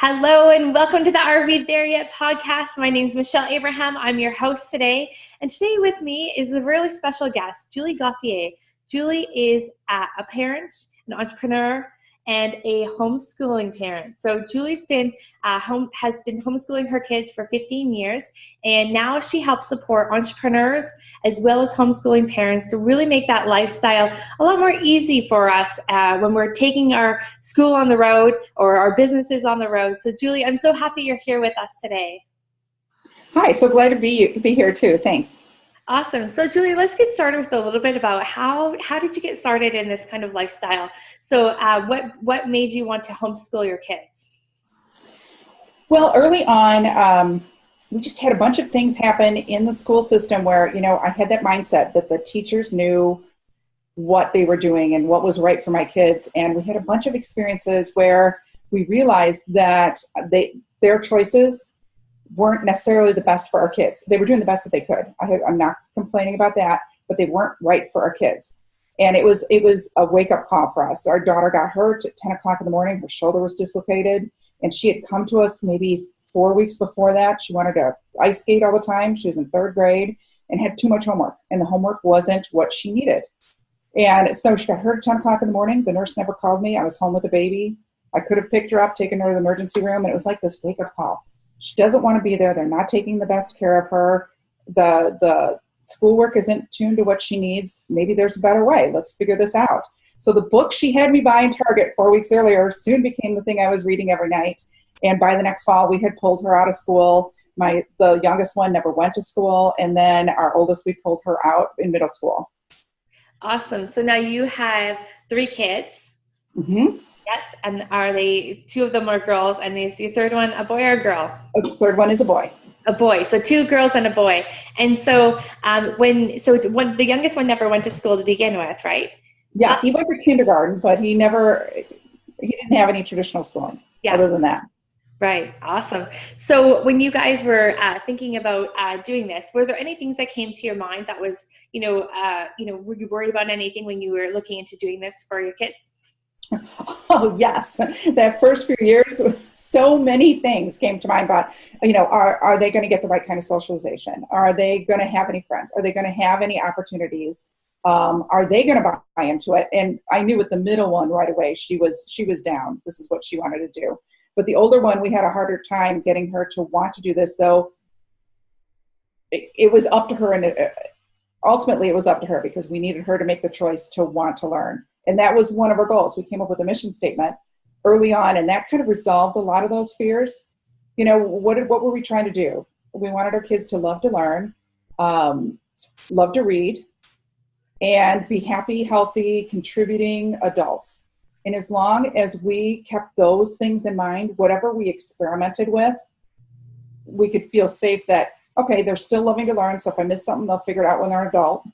Hello and welcome to the Are We There Yet podcast. My name is Michelle Abraham. I'm your host today. And today with me is a really special guest, JULI GAUTHIER. JULI is a parent, an entrepreneur, and a homeschooling parent. So JULI's has been homeschooling her kids for 15 years, and now she helps support entrepreneurs as well as homeschooling parents to really make that lifestyle a lot more easy for us when we're taking our school on the road or our businesses on the road. So JULI, I'm so happy you're here with us today. Hi, so glad to be here too. Thanks. Awesome. So JULI, let's get started with a little bit about how did you get started in this kind of lifestyle? So what made you want to homeschool your kids? Well, early on, we just had a bunch of things happen in the school system where, I had that mindset that the teachers knew what they were doing and what was right for my kids. And we had a bunch of experiences where we realized that their choices weren't necessarily the best for our kids. They were doing the best that they could. I'm not complaining about that, but they weren't right for our kids. And it was a wake-up call for us. Our daughter got hurt at 10 o'clock in the morning. Her shoulder was dislocated, and she had come to us maybe 4 weeks before that. She wanted to ice skate all the time. She was in third grade and had too much homework, and the homework wasn't what she needed. And so she got hurt at 10 o'clock in the morning. The nurse never called me. I was home with the baby. I could have picked her up, taken her to the emergency room, and it was like this wake-up call. She doesn't want to be there. They're not taking the best care of her. The schoolwork isn't tuned to what she needs. Maybe there's a better way. Let's figure this out. So the book she had me buy in Target 4 weeks earlier soon became the thing I was reading every night. And by the next fall, we had pulled her out of school. The youngest one never went to school. And then our oldest, we pulled her out in middle school. Awesome. So now you have 3 kids. Mm-hmm. Yes, and are they, 2 of them are girls, and is your third one a boy or a girl? The third one is a boy. A boy, so 2 girls and a boy. And so when the youngest one never went to school to begin with, right? Yes, he went to kindergarten, but he didn't have any traditional schooling other than that. Right, awesome. So when you guys were thinking about doing this, were there any things that came to your mind that was, were you worried about anything when you were looking into doing this for your kids? Oh, yes. That first few years, so many things came to mind about, are they going to get the right kind of socialization? Are they going to have any friends? Are they going to have any opportunities? Are they going to buy into it? And I knew with the middle one right away, she was down. This is what she wanted to do. But the older one, we had a harder time getting her to want to do this, though it was up to her. And ultimately, it was up to her because we needed her to make the choice to want to learn. And that was one of our goals. We came up with a mission statement early on, and that kind of resolved a lot of those fears. What were we trying to do? We wanted our kids to love to learn, love to read, and be happy, healthy, contributing adults. And as long as we kept those things in mind, whatever we experimented with, we could feel safe that, okay, they're still loving to learn. So if I miss something, they'll figure it out when they're an adult.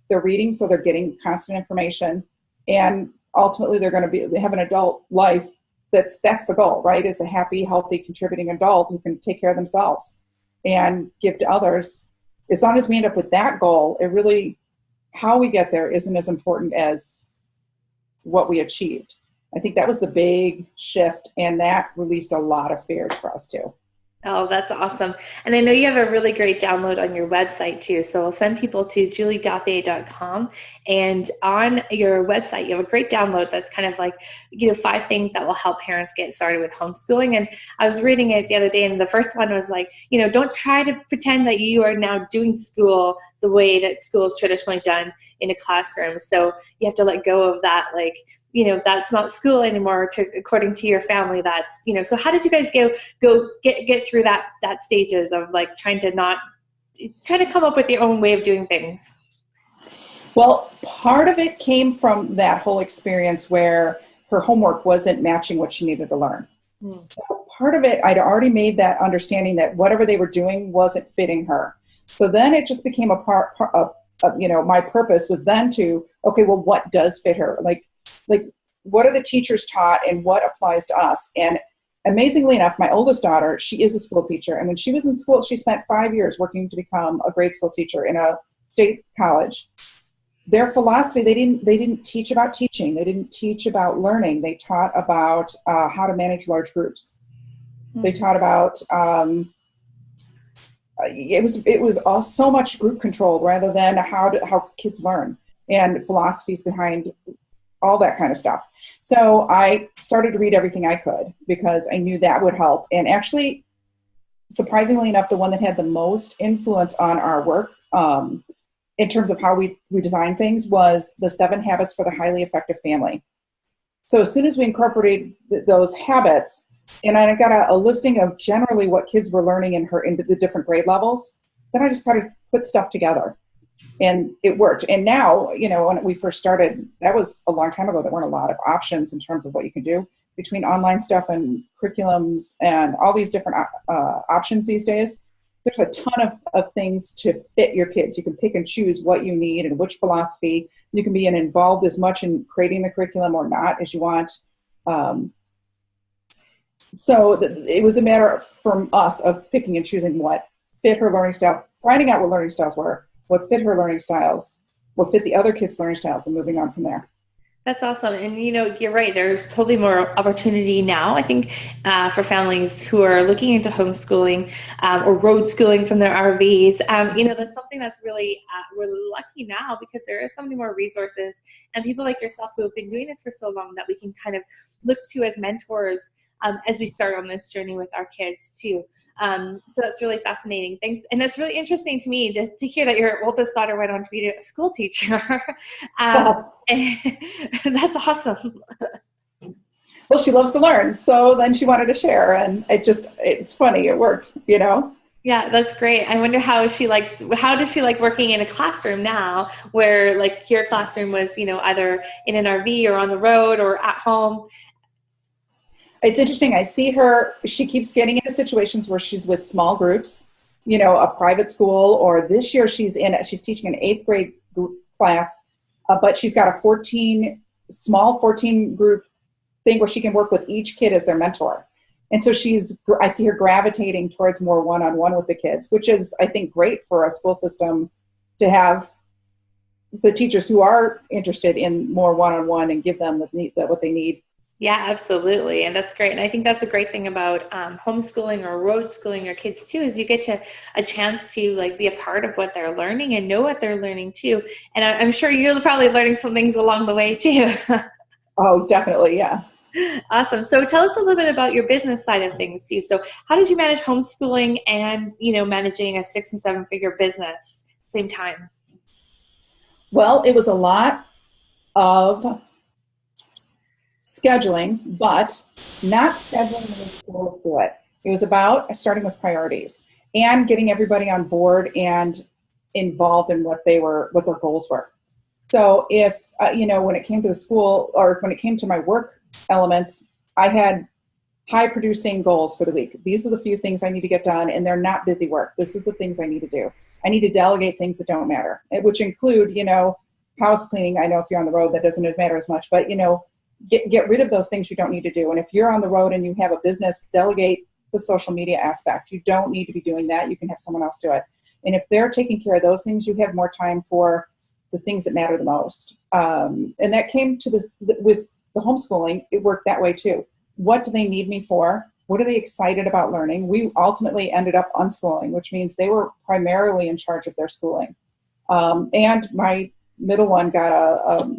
They're reading, so they're getting constant information. And ultimately, they're going to have an adult life. That's the goal, right? Is a happy, healthy, contributing adult who can take care of themselves and give to others. As long as we end up with that goal, how we get there isn't as important as what we achieved. I think that was the big shift, and that released a lot of fears for us too. Oh, that's awesome. And I know you have a really great download on your website too. So I'll send people to juligauthier.com, and on your website, you have a great download that's kind of like, 5 things that will help parents get started with homeschooling. And I was reading it the other day, and the first one was like, don't try to pretend that you are now doing school the way that school is traditionally done in a classroom. So you have to let go of that, that's not school anymore according to your family. That's, so how did you guys get through that stages of trying to come up with your own way of doing things? Well, part of it came from that whole experience where her homework wasn't matching what she needed to learn. So part of it, I'd already made that understanding that whatever they were doing wasn't fitting her. So then it just became a part of my purpose was then to, okay, well, what does fit her? Like what are the teachers taught and what applies to us? And amazingly enough, my oldest daughter, she is a school teacher. And when she was in school, she spent 5 years working to become a grade school teacher in a state college. Their philosophy, they didn't teach about teaching. They didn't teach about learning. They taught about how to manage large groups. They taught about, it was all so much group controlled rather than how kids learn and philosophies behind all that kind of stuff. So I started to read everything I could because I knew that would help. And actually, surprisingly enough, the one that had the most influence on our work in terms of how we design things was the 7 Habits for the Highly Effective Family. So as soon as we incorporated those habits, and I got a listing of generally what kids were learning in the different grade levels, then I just kind of put stuff together. And it worked. And now, when we first started, that was a long time ago. There weren't a lot of options in terms of what you can do between online stuff and curriculums and all these different options these days. There's a ton of things to fit your kids. You can pick and choose what you need and which philosophy. You can be involved as much in creating the curriculum or not as you want. So it was a matter from us of picking and choosing what fit her learning style, finding out what learning styles were, what fit her learning styles, what fit the other kids' learning styles, and moving on from there. That's awesome. And, you're right. There's totally more opportunity now, I think, for families who are looking into homeschooling or road schooling from their RVs. That's something that's really, we're lucky now because there are so many more resources and people like yourself who have been doing this for so long that we can kind of look to as mentors as we start on this journey with our kids too. So that's really fascinating. Thanks. And that's really interesting to me to hear that your oldest daughter went on to be a school teacher. That's awesome. Well, she loves to learn. So then she wanted to share, and it's funny. It worked, Yeah, that's great. I wonder how does she like working in a classroom now where like your classroom was, either in an RV or on the road or at home. It's interesting. I see her, she keeps getting into situations where she's with small groups, a private school, or this year she's teaching an 8th grade class, but she's got a 14 group thing where she can work with each kid as their mentor. And so I see her gravitating towards more one-on-one with the kids, which is, I think, great for a school system to have the teachers who are interested in more one-on-one and give them what they need. Yeah, absolutely. And that's great. And I think that's a great thing about homeschooling or road schooling your kids too, is you get a chance to like be a part of what they're learning and know what they're learning too. And I'm sure you're probably learning some things along the way too. Oh, definitely. Yeah. Awesome. So tell us a little bit about your business side of things too. So how did you manage homeschooling and, managing a 6 and 7 figure business same time? Well, it was a lot of scheduling, but not scheduling the schools do it. It was about starting with priorities and getting everybody on board and involved in what their goals were. So if, when it came to the school or when it came to my work elements, I had high producing goals for the week. These are the few things I need to get done, and they're not busy work. This is the things I need to do. I need to delegate things that don't matter, which include, house cleaning. I know if you're on the road, that doesn't matter as much, but, get rid of those things you don't need to do. And if you're on the road and you have a business, delegate the social media aspect. You don't need to be doing that. You can have someone else do it. And if they're taking care of those things, you have more time for the things that matter the most. And that came to this with the homeschooling. It worked that way too. What do they need me for? What are they excited about learning? We ultimately ended up unschooling, which means they were primarily in charge of their schooling. And my middle one got a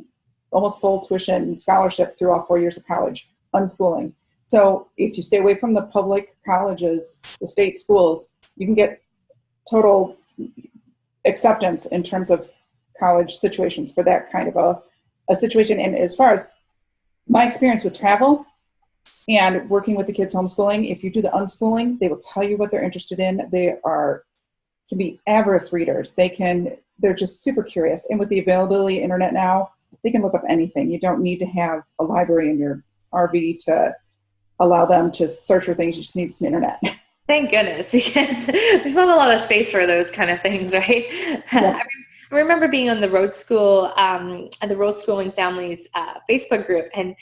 almost full tuition scholarship through all 4 years of college, unschooling. So if you stay away from the public colleges, the state schools, you can get total acceptance in terms of college situations for that kind of a situation. And as far as my experience with travel and working with the kids homeschooling, if you do the unschooling, they will tell you what they're interested in. They can be average readers. They're just super curious. And with the availability of internet now, they can look up anything. You don't need to have a library in your RV to allow them to search for things. You just need some internet. Thank goodness, because there's not a lot of space for those kind of things, right? Yeah. I remember being on the Road School, the Road Schooling Families Facebook group, and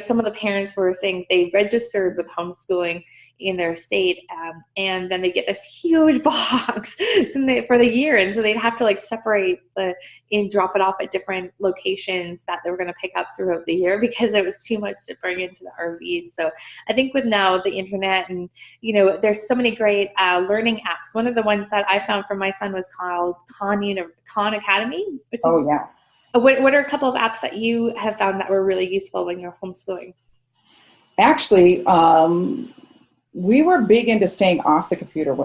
some of the parents were saying they registered with homeschooling in their state, and then they get this huge box for the year, and so they'd have to like separate and drop it off at different locations that they were going to pick up throughout the year because it was too much to bring into the RVs. So I think with now the internet and there's so many great learning apps. One of the ones that I found for my son was called Khan Academy, which is yeah. What are a couple of apps that you have found that were really useful when you're homeschooling? Actually, we were big into staying off the computer.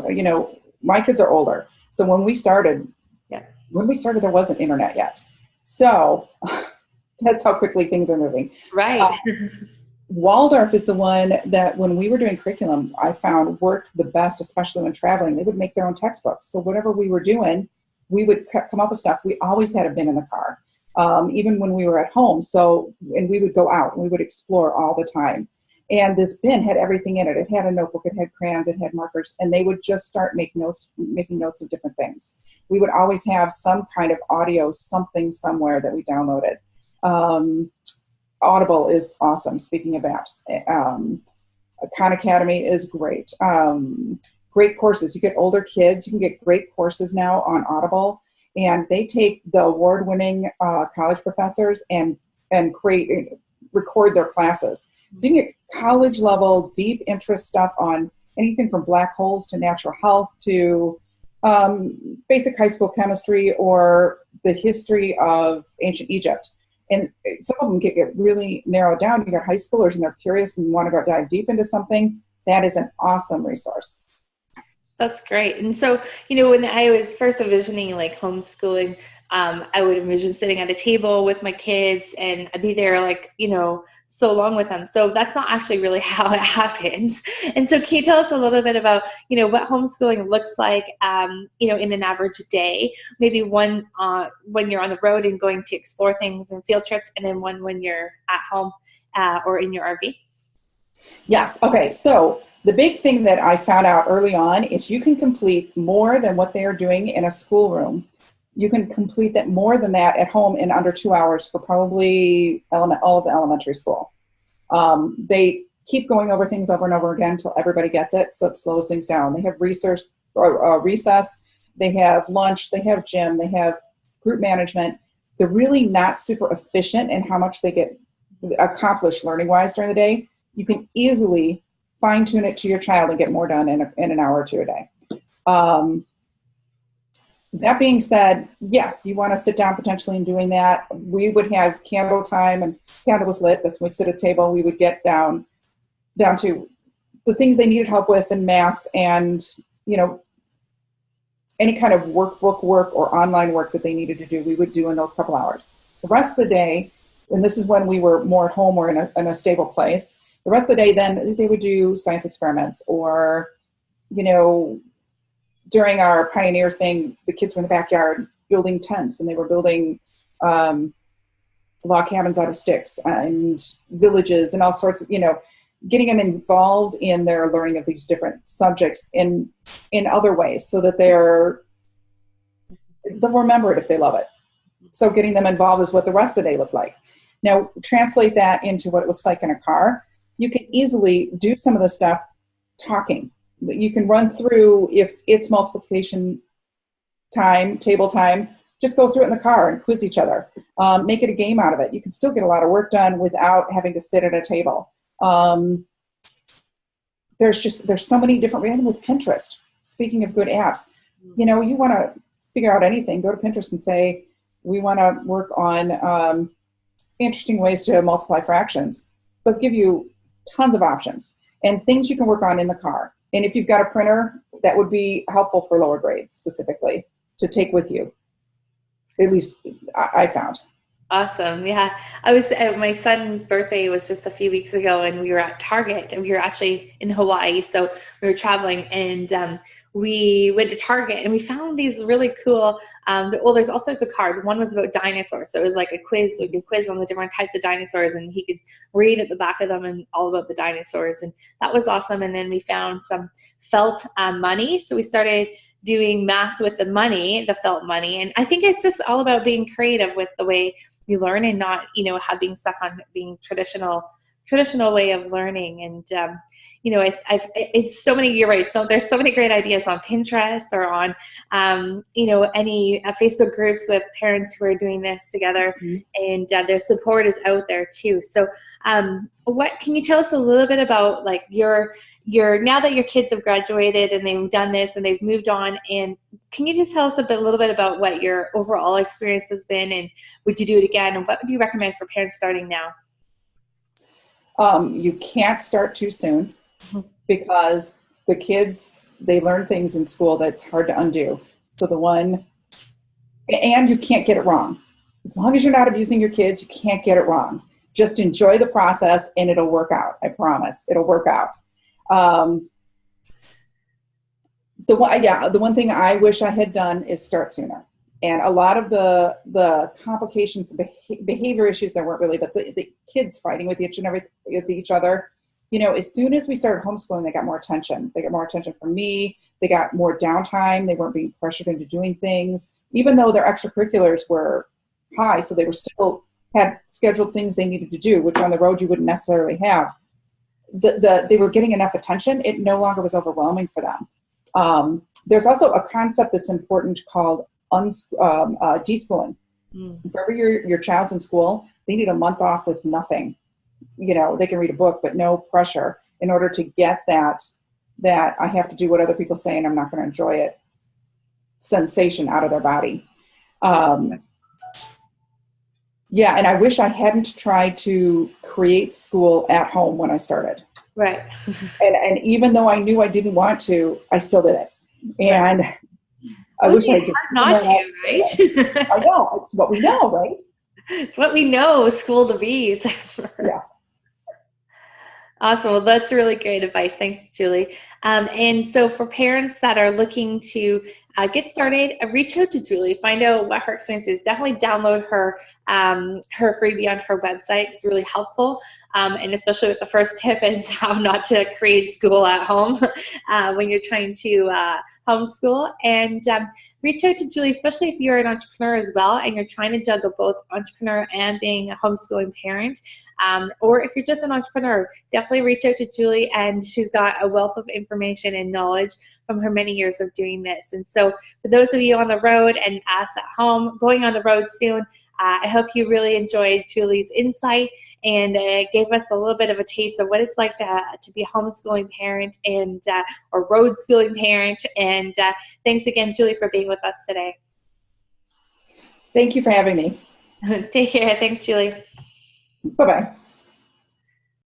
My kids are older, so when we started, there wasn't internet yet. So that's how quickly things are moving. Right. Waldorf is the one that when we were doing curriculum, I found worked the best, especially when traveling. They would make their own textbooks. So whatever we were doing, we would come up with stuff. We always had a bin in the car, even when we were at home. And we would go out and we would explore all the time. And this bin had everything in it. It had a notebook, it had crayons, it had markers, and they would just start making notes of different things. We would always have some kind of audio, something somewhere that we downloaded. Audible is awesome. Speaking of apps, Khan Academy is great. Great courses. You get older kids, you can get great courses now on Audible, and they take the award-winning college professors and record their classes. So you can get college-level, deep interest stuff on anything from black holes to natural health to basic high school chemistry or the history of ancient Egypt. And some of them get really narrowed down. You got high schoolers and they're curious and want to go dive deep into something. That is an awesome resource. That's great. And so, when I was first envisioning like homeschooling, I would envision sitting at a table with my kids and I'd be there like, so long with them. So that's not actually really how it happens. And so can you tell us a little bit about, what homeschooling looks like, in an average day, maybe one when you're on the road and going to explore things and field trips, and then one when you're at home or in your RV? Yes. Okay. So the big thing that I found out early on is you can complete more than what they are doing in a schoolroom. You can complete that more than that at home in under 2 hours for probably all of elementary school. They keep going over things over and over again until everybody gets it, so it slows things down. They have recess, they have lunch, they have gym, they have group management. They're really not super efficient in how much they get accomplished learning-wise during the day. You can easily fine-tune it to your child and get more done in an hour or two a day. That being said, yes, you want to sit down potentially in doing that. We would have candle time, and candle was lit. That's when we'd sit at a table. We would get down to the things they needed help with in math and, any kind of workbook work or online work that they needed to do, we would do in those couple hours. The rest of the day, and this is when we were more at home or in a stable place, the rest of the day then they would do science experiments or, during our pioneer thing, the kids were in the backyard building tents, and they were building log cabins out of sticks and villages and all sorts of, getting them involved in their learning of these different subjects in other ways so that they'll remember it if they love it. So getting them involved is what the rest of the day looked like. Now, translate that into what it looks like in a car. You can easily do some of the stuff talking. You can run through, if it's multiplication time, table time, just go through it in the car and quiz each other. Make it a game out of it. You can still get a lot of work done without having to sit at a table. There's so many different, and with Pinterest, speaking of good apps, you want to figure out anything, go to Pinterest and say, we want to work on interesting ways to multiply fractions. They'll give you tons of options and things you can work on in the car. And if you've got a printer, that would be helpful for lower grades specifically to take with you. At least I found. Awesome. Yeah. I was my son's birthday was just a few weeks ago, and we were at Target, and we were actually in Hawaii. So we were traveling, and we went to Target, and we found these really cool, there's all sorts of cards. One was about dinosaurs. So it was like a quiz. We could quiz on the different types of dinosaurs, and he could read at the back of them and all about the dinosaurs. And that was awesome. And then we found some felt money. So we started doing math with the money, the felt money. And I think it's just all about being creative with the way you learn and not, being stuck on being traditional way of learning. And, it's so many, you're right. So there's so many great ideas on Pinterest or on, any Facebook groups with parents who are doing this together, and their support is out there too. So what can you tell us a little bit about, like, your now that your kids have graduated and they've done this and they've moved on, and can you just tell us a little bit about what your overall experience has been, and would you do it again, and what do you recommend for parents starting now? You can't start too soon, because the kids, they learn things in school that's hard to undo. So and you can't get it wrong. As long as you're not abusing your kids, you can't get it wrong. Just enjoy the process and it'll work out. I promise it'll work out. The one thing I wish I had done is start sooner. And a lot of the complications, behavior issues, there weren't really, but the kids fighting with each other, as soon as we started homeschooling, they got more attention. They got more attention from me. They got more downtime. They weren't being pressured into doing things, even though their extracurriculars were high. So they were still had scheduled things they needed to do, which on the road you wouldn't necessarily have. They were getting enough attention. It no longer was overwhelming for them. There's also a concept that's important called deschooling. For every your child's in school, they need a month off with nothing. They can read a book, but no pressure, in order to get that I have to do what other people say and I'm not going to enjoy it sensation out of their body. And I wish I hadn't tried to create school at home when I started. Right. and even though I knew I didn't want to, I still did it. And I wish I did not to, right? I know, it's what we know, right? It's what we know, school to be. Yeah. Awesome. Well, that's really great advice. Thanks, Julie. And so for parents that are looking to get started, reach out to Julie, find out what her experience is. Definitely download her freebie on her website. It's really helpful. And especially with the first tip is how not to create school at home when you're trying to homeschool. And reach out to Julie, especially if you're an entrepreneur as well and you're trying to juggle both entrepreneur and being a homeschooling parent. Or if you're just an entrepreneur, definitely reach out to Julie, and she's got a wealth of information and knowledge from her many years of doing this. And so for those of you on the road and us at home going on the road soon, I hope you really enjoyed Julie's insight and gave us a little bit of a taste of what it's like to be a homeschooling parent and or road schooling parent. And thanks again, Julie, for being with us today. Thank you for having me. Take care. Thanks, Julie. Bye-bye.